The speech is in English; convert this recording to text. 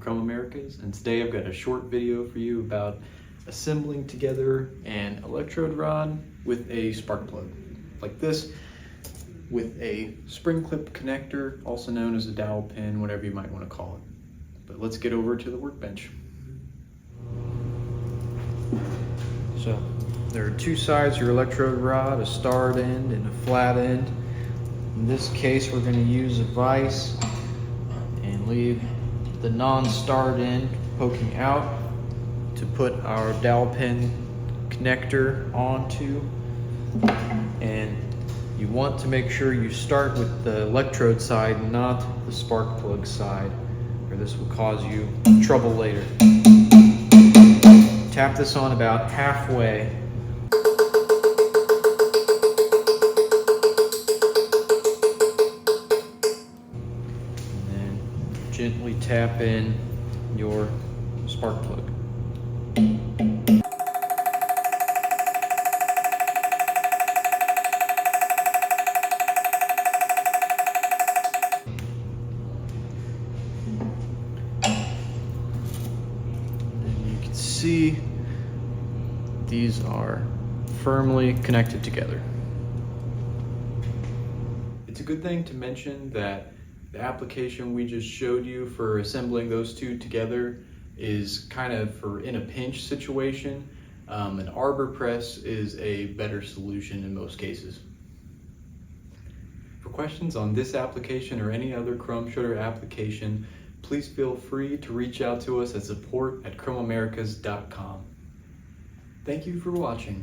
Chrome Americas, and today I've got a short video for you about assembling together an electrode rod with a spark plug, like this, with a spring clip connector, also known as a dowel pin, whatever you might want to call it. But let's get over to the workbench. So there are two sides to your electrode rod, a starred end and a flat end. In this case, we're going to use a vise and leave the non-starred end poking out to put our dowel pin connector onto. And you want to make sure you start with the electrode side, not the spark plug side, or this will cause you trouble later. Tap this on about halfway. And then gently tap in your spark plug. See, these are firmly connected together. It's a good thing to mention that the application we just showed you for assembling those two together is kind of for in a pinch situation. An arbor press is a better solution in most cases. For questions on this application or any other Kromschröder application, please feel free to reach out to us at support@kromamericas.com. Thank you for watching.